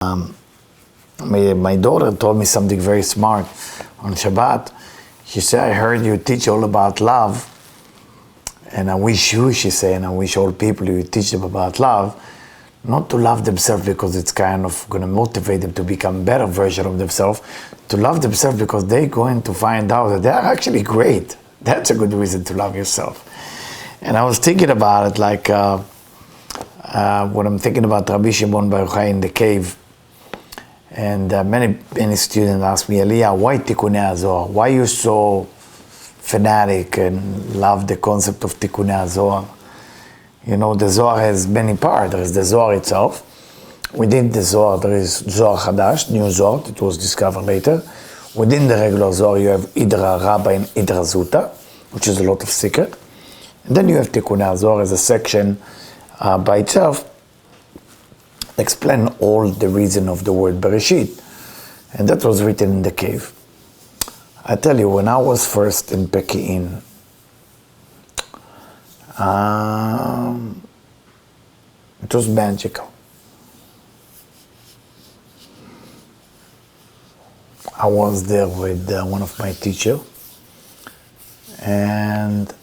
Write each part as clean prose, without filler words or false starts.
My daughter told me something very smart on Shabbat. She said, I heard you teach all about love, and I wish you, she said, and I wish all people you teach them about love, not to love themselves because it's kind of going to motivate them to become a better version of themselves, to love themselves because they're going to find out that they're actually great. That's a good reason to love yourself. And I was thinking about it like when I'm thinking about Rabbi Shimon Bar Yochai in the cave. And many students ask me, Eliyahu, why Tikkunei Zohar? Why are you so fanatic and love the concept of Tikkunei Zohar? You know, the Zohar has many parts. There is the Zohar itself. Within the Zohar, there is Zohar Hadash, new Zohar, that was discovered later. Within the regular Zohar, you have Idra Rabbah and Idra Zuta, which is a lot of secret. And then you have Tikkunei Zohar as a section by itself. Explain all the reason of the word Bereshit. And that was written in the cave. I tell you, when I was first in Pekin, it was magical. I was there with one of my teachers, and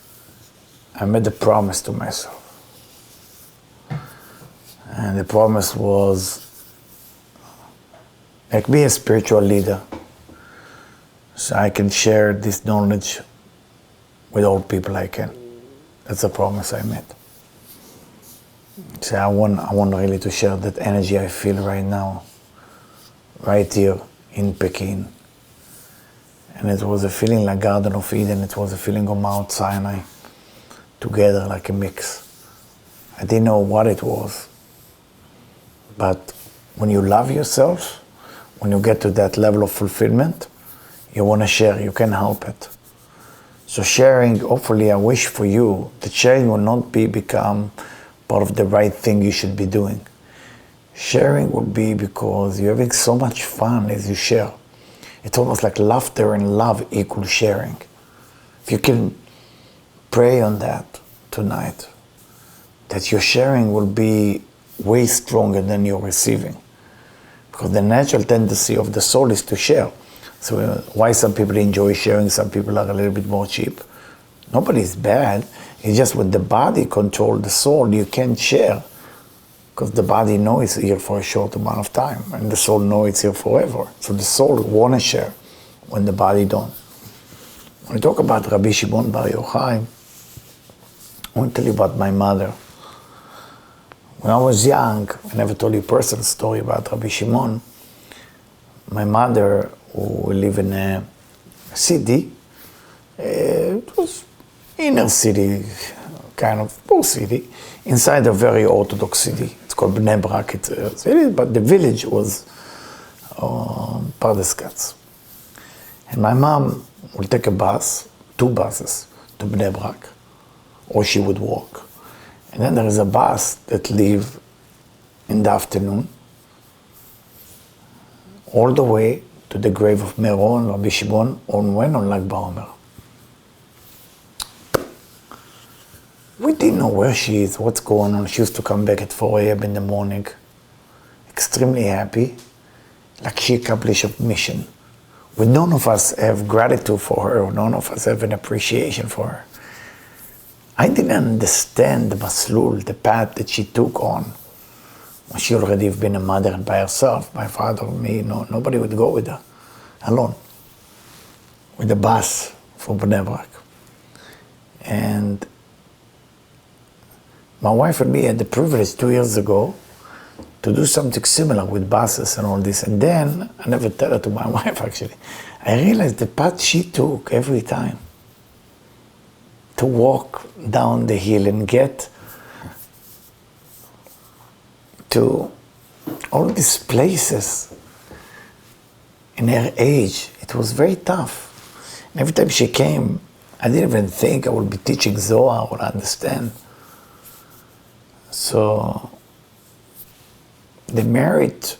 I made a promise to myself. And the promise was, like, be a spiritual leader so I can share this knowledge with all people I can. That's a promise I made. So I want really to share that energy I feel right now, right here in Pekin. And it was a feeling like Garden of Eden. It was a feeling of Mount Sinai, together like a mix. I didn't know what it was. But when you love yourself, when you get to that level of fulfillment, you want to share, you can't help it. So sharing, hopefully I wish for you that sharing will not become part of the right thing you should be doing. Sharing will be because you're having so much fun as you share. It's almost like laughter and love equals sharing. If you can pray on that tonight, that your sharing will be way stronger than you're receiving. Because the natural tendency of the soul is to share. So why some people enjoy sharing, some people are a little bit more cheap. Nobody's bad. It's just when the body controls the soul, you can't share. Because the body knows it's here for a short amount of time, and the soul knows it's here forever. So the soul want to share when the body don't. When I talk about Rabbi Shimon Bar Yochai, I want to tell you about my mother. When I was young, I never told you a personal story about Rabbi Shimon. My mother, who lived in a city, it was inner city, kind of poor city, inside a very Orthodox city. It's called Bnei Brak, it's a city, but the village was Pardes Katz. And my mom would take a bus, 2 buses, to Bnei Brak, or she would walk. And then there is a bus that leaves in the afternoon all the way to the grave of Meron, Rabbi Shimon, on Lag BaOmer. We didn't know where she is, what's going on. She used to come back at 4 a.m. in the morning, extremely happy, like she accomplished a mission. But none of us have gratitude for her, none of us have an appreciation for her. I didn't understand the maslul, the path that she took on. She already had been a mother by herself. My father, me, nobody would go with her, alone, with the bus from Bnei Brak. And my wife and me had the privilege 2 years ago to do something similar with buses and all this. And then, I never tell her to my wife actually, I realized the path she took every time to walk down the hill and get to all these places in her age. It was very tough. And every time she came, I didn't even think I would be teaching Zohar or understand. So the merit,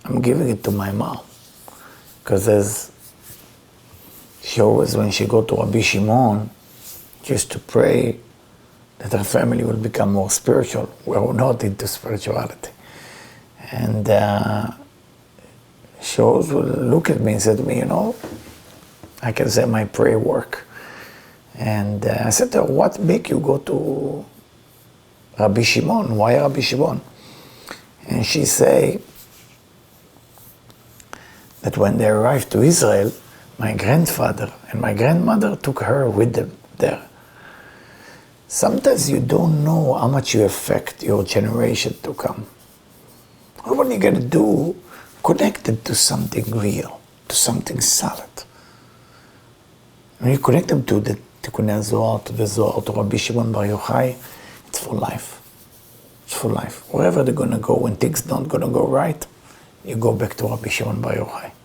I'm giving it to my mom. Because as she always, when she go to Rabbi Shimon, just to pray that her family will become more spiritual. We're not into spirituality. And she always would look at me and say to me, I can say my prayer work. And I said to her, what make you go to Rabbi Shimon? Why Rabbi Shimon? And she say that when they arrived to Israel, my grandfather and my grandmother took her with them there. Sometimes you don't know how much you affect your generation to come. What you gotta do, connect it to something real, to something solid. When you connect them to the Tikkunei Zohar, to the Zohar, to Rabbi Shimon Bar Yochai, it's for life. It's for life. Wherever they're gonna go, when things not gonna go right, you go back to Rabbi Shimon Bar Yochai.